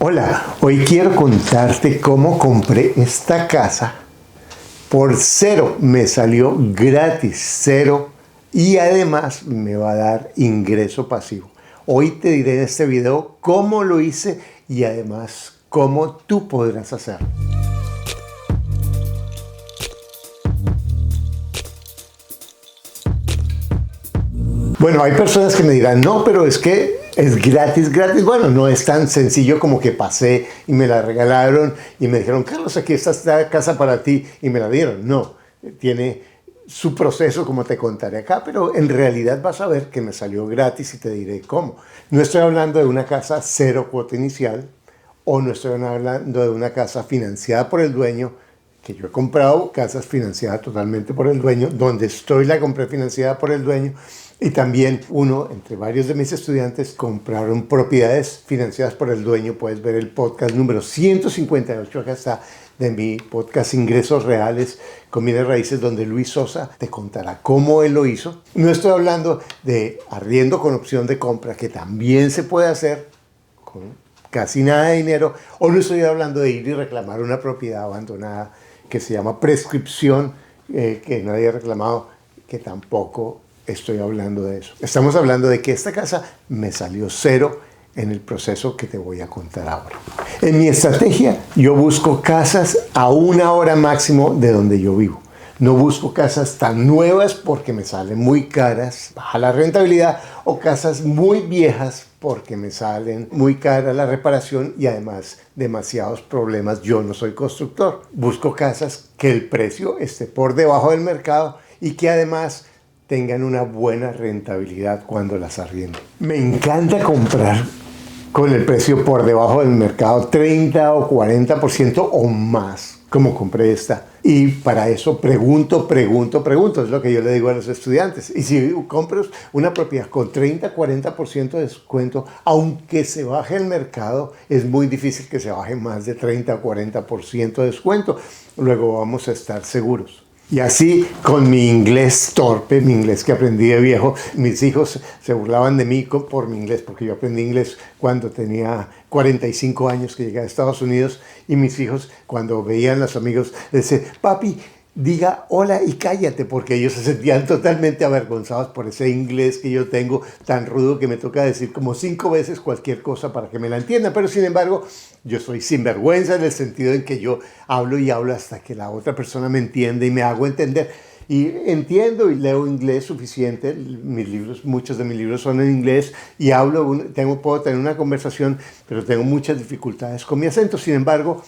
Hola, hoy quiero contarte cómo compré esta casa por cero. Me salió gratis, cero, y además me va a dar ingreso pasivo. Hoy te diré en este video cómo lo hice y además cómo tú podrás hacerlo. Bueno, hay personas que me dirán, no, pero es que es gratis, gratis. Bueno, no es tan sencillo como que pasé y me la regalaron y me dijeron, Carlos, aquí está esta casa para ti y me la dieron. No, tiene su proceso como te contaré acá, pero en realidad vas a ver que me salió gratis y te diré cómo. No estoy hablando de una casa cero cuota inicial o no estoy hablando de una casa financiada por el dueño, que yo he comprado casas financiadas totalmente por el dueño, donde estoy la compré financiada por el dueño. Y también entre varios de mis estudiantes, compraron propiedades financiadas por el dueño. Puedes ver el podcast número 158, acá está, de mi podcast Ingresos Reales con Bienes Raíces, donde Luis Sosa te contará cómo él lo hizo. No estoy hablando de arriendo con opción de compra, que también se puede hacer con casi nada de dinero, o no estoy hablando de ir y reclamar una propiedad abandonada que se llama prescripción, que nadie ha reclamado, que tampoco estoy hablando de eso. Estamos hablando de que esta casa me salió cero en el proceso que te voy a contar ahora. En mi estrategia, yo busco casas a 1 hora máximo de donde yo vivo. No busco casas tan nuevas porque me salen muy caras, baja la rentabilidad, o casas muy viejas porque me salen muy cara la reparación y además demasiados problemas. Yo no soy constructor. Busco casas que el precio esté por debajo del mercado y que además tengan una buena rentabilidad cuando las arriendo. Me encanta comprar con el precio por debajo del mercado, 30 o 40% o más, como compré esta. Y para eso pregunto, es lo que yo le digo a los estudiantes. Y si compras una propiedad con 30, 40% de descuento, aunque se baje el mercado, es muy difícil que se baje más de 30 o 40% de descuento. Luego vamos a estar seguros. Y así, con mi inglés torpe, mi inglés que aprendí de viejo, mis hijos se burlaban de mí por mi inglés, porque yo aprendí inglés cuando tenía 45 años que llegué a Estados Unidos, y mis hijos, cuando veían los amigos, decían, papi, diga hola y cállate, porque ellos se sentían totalmente avergonzados por ese inglés que yo tengo tan rudo que me toca decir como 5 veces cualquier cosa para que me la entiendan. Pero sin embargo, yo soy sinvergüenza en el sentido en que yo hablo y hablo hasta que la otra persona me entiende y me hago entender. Y entiendo y leo inglés suficiente. Mis libros, muchos de mis libros son en inglés y puedo tener una conversación, pero tengo muchas dificultades con mi acento. Sin embargo,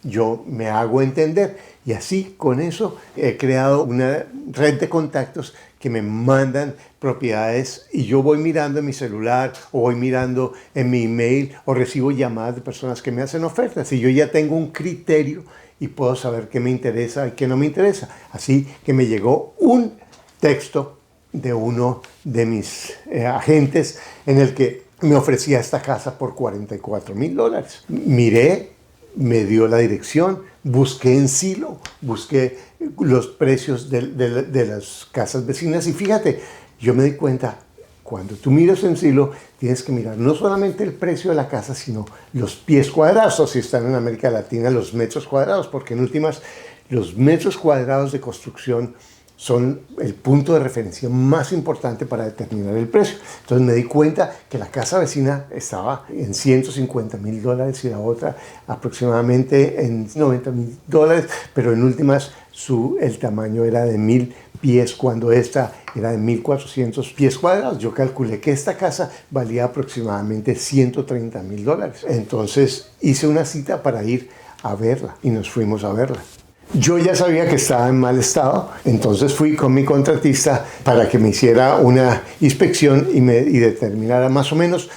yo me hago entender y así con eso he creado una red de contactos que me mandan propiedades y yo voy mirando en mi celular o voy mirando en mi email o recibo llamadas de personas que me hacen ofertas y yo ya tengo un criterio y puedo saber qué me interesa y qué no me interesa. Así que me llegó un texto de uno de mis agentes en el que me ofrecía esta casa por $44,000. Miré, me dio la dirección, busqué en Zillow, busqué los precios de las casas vecinas y fíjate, yo me di cuenta, cuando tú miras en Zillow, tienes que mirar no solamente el precio de la casa, sino los pies cuadrados, o si están en América Latina, los metros cuadrados, porque en últimas, los metros cuadrados de construcción son el punto de referencia más importante para determinar el precio. Entonces me di cuenta que la casa vecina estaba en $150,000 y la otra aproximadamente en $90,000, pero en últimas el tamaño era de 1,000 pies cuando esta era de 1,400 pies cuadrados. Yo calculé que esta casa valía aproximadamente $130,000. Entonces hice una cita para ir a verla y nos fuimos a verla. Yo ya sabía que estaba en mal estado, entonces fui con mi contratista para que me hiciera una inspección y determinara más o menos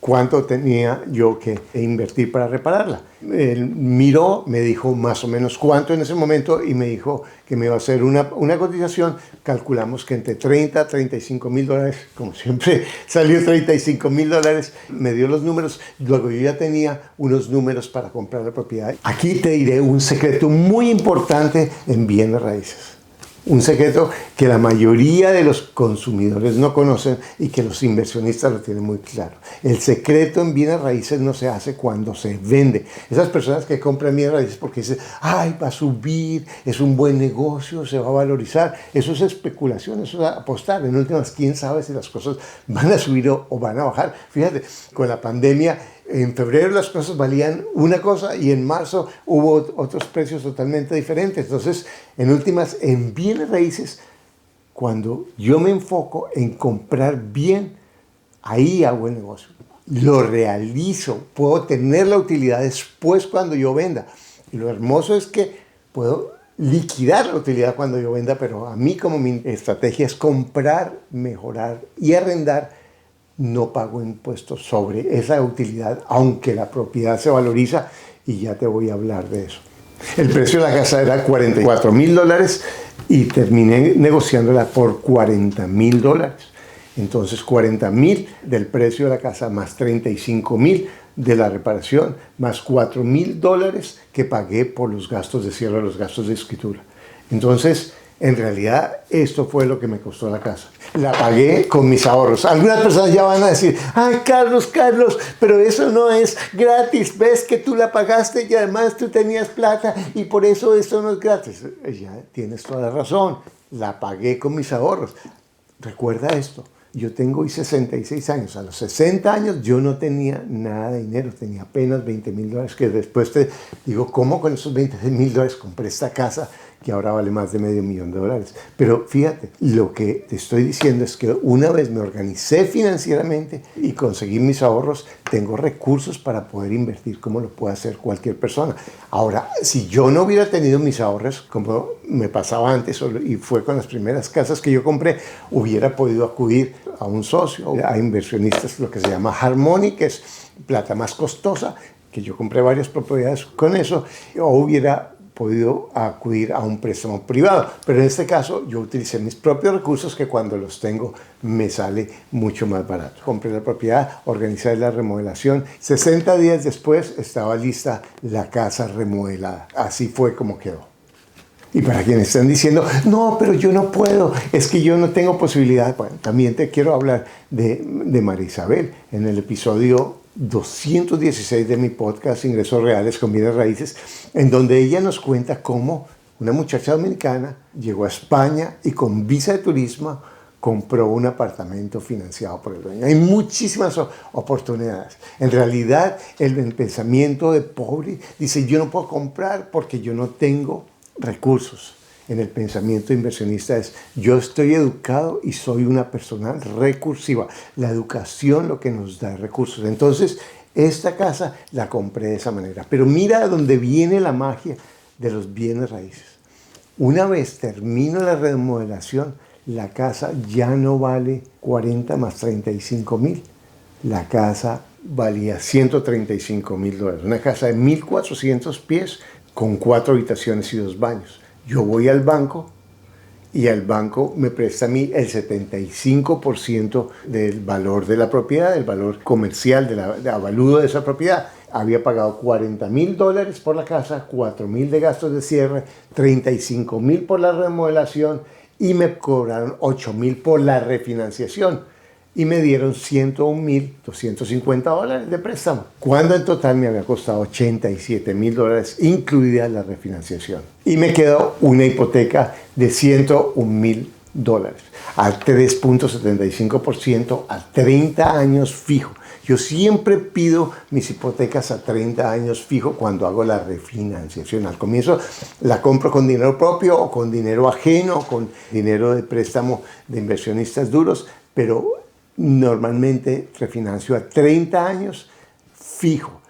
cuánto tenía yo que invertir para repararla. Él miró, me dijo más o menos cuánto en ese momento y me dijo que me iba a hacer una cotización. Calculamos que entre 30 a $35,000, como siempre salió $35,000, me dio los números. Luego yo ya tenía unos números para comprar la propiedad. Aquí te diré un secreto muy importante en bienes raíces. Un secreto que la mayoría de los consumidores no conocen y que los inversionistas lo tienen muy claro. El secreto en bienes raíces no se hace cuando se vende. Esas personas que compran bienes raíces porque dicen, ay, va a subir, es un buen negocio, se va a valorizar. Eso es especulación, eso es apostar. En últimas, quién sabe si las cosas van a subir o van a bajar. Fíjate, con la pandemia, en febrero las cosas valían una cosa y en marzo hubo otros precios totalmente diferentes. Entonces, en últimas, en bienes raíces, cuando yo me enfoco en comprar bien, ahí hago el negocio. Lo realizo, puedo tener la utilidad después cuando yo venda. Y lo hermoso es que puedo liquidar la utilidad cuando yo venda, pero a mí como mi estrategia es comprar, mejorar y arrendar, no pago impuestos sobre esa utilidad, aunque la propiedad se valoriza, y ya te voy a hablar de eso. El precio de la casa era $44,000 y terminé negociándola por $40,000. Entonces, $40,000 del precio de la casa más $35,000 de la reparación, más $4,000 que pagué por los gastos de cierre, los gastos de escritura. Entonces, en realidad, esto fue lo que me costó la casa. La pagué con mis ahorros. Algunas personas ya van a decir, ay, Carlos, pero eso no es gratis. Ves que tú la pagaste y además tú tenías plata y por eso esto no es gratis. Ya tienes toda la razón. La pagué con mis ahorros. Recuerda esto. Yo tengo hoy 66 años. A los 60 años yo no tenía nada de dinero. Tenía apenas $20,000 que después te digo, ¿cómo con esos $20,000 compré esta casa que ahora vale más de $500,000? Pero fíjate, lo que te estoy diciendo es que una vez me organicé financieramente y conseguí mis ahorros, tengo recursos para poder invertir como lo puede hacer cualquier persona. Ahora, si yo no hubiera tenido mis ahorros, como me pasaba antes, y fue con las primeras casas que yo compré, hubiera podido acudir a un socio, a inversionistas, lo que se llama hard money, que es plata más costosa, que yo compré varias propiedades con eso, o hubiera podido acudir a un préstamo privado. Pero en este caso yo utilicé mis propios recursos, que cuando los tengo me sale mucho más barato. Compré la propiedad, organizé la remodelación. 60 días después estaba lista la casa remodelada. Así fue como quedó. Y para quienes están diciendo, no, pero yo no puedo, es que yo no tengo posibilidad. Bueno, también te quiero hablar de María Isabel. En el episodio 216 de mi podcast Ingresos Reales con Bienes Raíces, en donde ella nos cuenta cómo una muchacha dominicana llegó a España y con visa de turismo compró un apartamento financiado por el dueño. Hay muchísimas oportunidades. En realidad, el pensamiento de pobre dice, yo no puedo comprar porque yo no tengo recursos. En el pensamiento inversionista es, yo estoy educado y soy una persona recursiva. La educación lo que nos da recursos. Entonces, esta casa la compré de esa manera. Pero mira a dónde viene la magia de los bienes raíces. Una vez termino la remodelación, la casa ya no vale 40 más 35,000. La casa valía $135,000. Una casa de 1,400 pies con 4 habitaciones y 2 baños. Yo voy al banco y el banco me presta a mí el 75% del valor de la propiedad, del valor comercial, del avaludo de esa propiedad. Había pagado $40,000 por la casa, $4,000 de gastos de cierre, $35,000 por la remodelación y me cobraron $8,000 por la refinanciación. Y me dieron $101,250 de préstamo, cuando en total me había costado $87,000, incluida la refinanciación. Y me quedó una hipoteca de $101,000, al 3.75%, a 30 años fijo. Yo siempre pido mis hipotecas a 30 años fijo cuando hago la refinanciación. Al comienzo la compro con dinero propio o con dinero ajeno, con dinero de préstamo de inversionistas duros, pero normalmente refinancio a 30 años fijo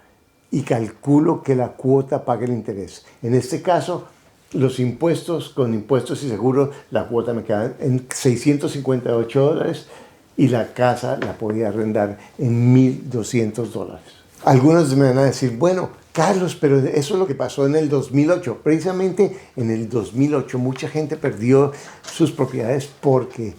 y calculo que la cuota paga el interés. En este caso, los impuestos, con impuestos y seguros, la cuota me queda en $658 y la casa la podía arrendar en $1,200. Algunos me van a decir, bueno, Carlos, pero eso es lo que pasó en el 2008. Precisamente en el 2008 mucha gente perdió sus propiedades porque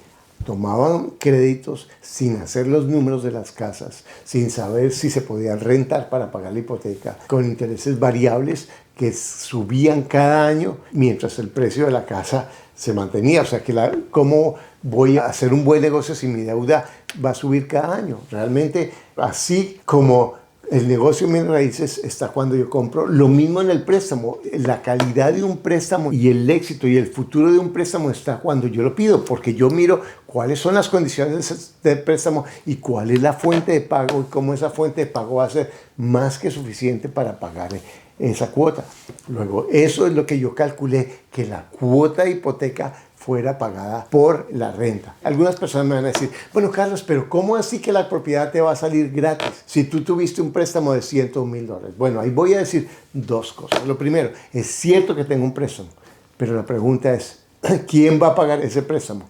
tomaban créditos sin hacer los números de las casas, sin saber si se podían rentar para pagar la hipoteca, con intereses variables que subían cada año mientras el precio de la casa se mantenía. O sea, que ¿cómo voy a hacer un buen negocio si mi deuda va a subir cada año? Realmente, así como el negocio de mis raíces está cuando yo compro, lo mismo en el préstamo. La calidad de un préstamo y el éxito y el futuro de un préstamo está cuando yo lo pido, porque yo miro cuáles son las condiciones del préstamo y cuál es la fuente de pago y cómo esa fuente de pago va a ser más que suficiente para pagar esa cuota. Luego, eso es lo que yo calculé, que la cuota de hipoteca fuera pagada por la renta. Algunas personas me van a decir, bueno, Carlos, pero ¿cómo así que la propiedad te va a salir gratis si tú tuviste un préstamo de $101,000? Bueno, ahí voy a decir dos cosas. Lo primero, es cierto que tengo un préstamo, pero la pregunta es, ¿quién va a pagar ese préstamo?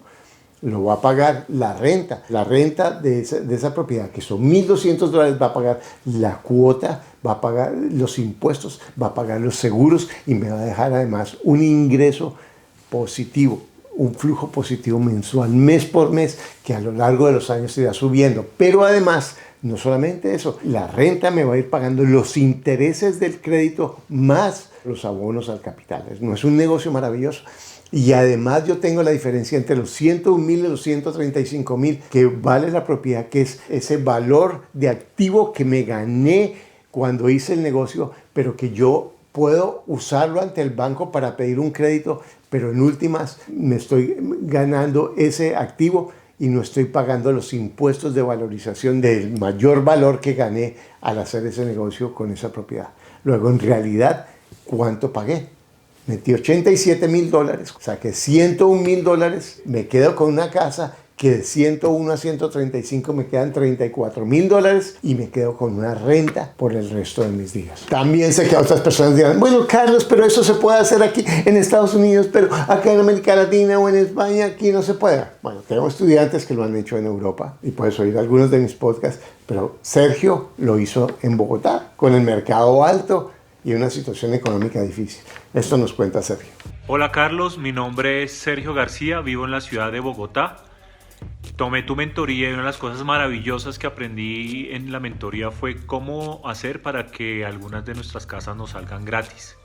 Lo va a pagar la renta. La renta de esa propiedad, que son $1,200, va a pagar la cuota, va a pagar los impuestos, va a pagar los seguros y me va a dejar además un ingreso positivo, un flujo positivo mensual, mes por mes, que a lo largo de los años se irá subiendo. Pero además, no solamente eso, la renta me va a ir pagando los intereses del crédito más los abonos al capital. ¿No es un negocio maravilloso? Y además yo tengo la diferencia entre los 101,000 y los 135,000 que vale la propiedad, que es ese valor de activo que me gané cuando hice el negocio, pero que yo puedo usarlo ante el banco para pedir un crédito, pero en últimas me estoy ganando ese activo y no estoy pagando los impuestos de valorización del mayor valor que gané al hacer ese negocio con esa propiedad. Luego, en realidad, ¿cuánto pagué? Metí $87,000, o sea que $101,000, me quedo con una casa que de 101 a 135 me quedan $34,000 y me quedo con una renta por el resto de mis días. También sé que otras personas dirán, bueno, Carlos, pero eso se puede hacer aquí en Estados Unidos, pero acá en América Latina o en España aquí no se puede. Bueno, tenemos estudiantes que lo han hecho en Europa y puedes oír algunos de mis podcasts, pero Sergio lo hizo en Bogotá, con el mercado alto y una situación económica difícil. Esto nos cuenta Sergio. Hola Carlos, mi nombre es Sergio García, vivo en la ciudad de Bogotá. Tomé tu mentoría y una de las cosas maravillosas que aprendí en la mentoría fue cómo hacer para que algunas de nuestras casas nos salgan gratis.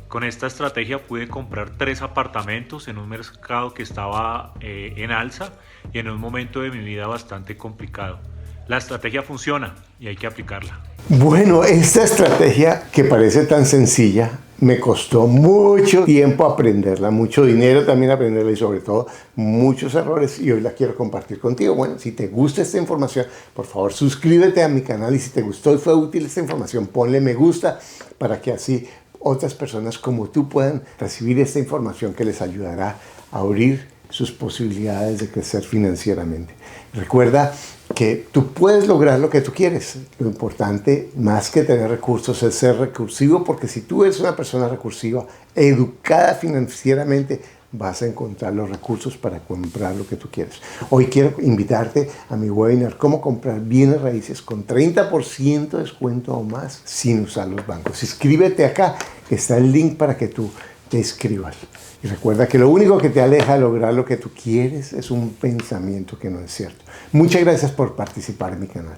Con esta estrategia pude comprar 3 apartamentos en un mercado que estaba en alza y en un momento de mi vida bastante complicado. La estrategia funciona y hay que aplicarla. Bueno, esta estrategia que parece tan sencilla, me costó mucho tiempo aprenderla, mucho dinero también aprenderla y sobre todo muchos errores y hoy la quiero compartir contigo. Bueno, si te gusta esta información, por favor suscríbete a mi canal y si te gustó y fue útil esta información, ponle me gusta para que así otras personas como tú puedan recibir esta información que les ayudará a abrir sus posibilidades de crecer financieramente. Recuerda que tú puedes lograr lo que tú quieres. Lo importante, más que tener recursos, es ser recursivo, porque si tú eres una persona recursiva, educada financieramente, vas a encontrar los recursos para comprar lo que tú quieres. Hoy quiero invitarte a mi webinar, cómo comprar bienes raíces con 30% de descuento o más sin usar los bancos. Inscríbete acá, está el link para que tú te inscribas. Y recuerda que lo único que te aleja de lograr lo que tú quieres es un pensamiento que no es cierto. Muchas gracias por participar en mi canal.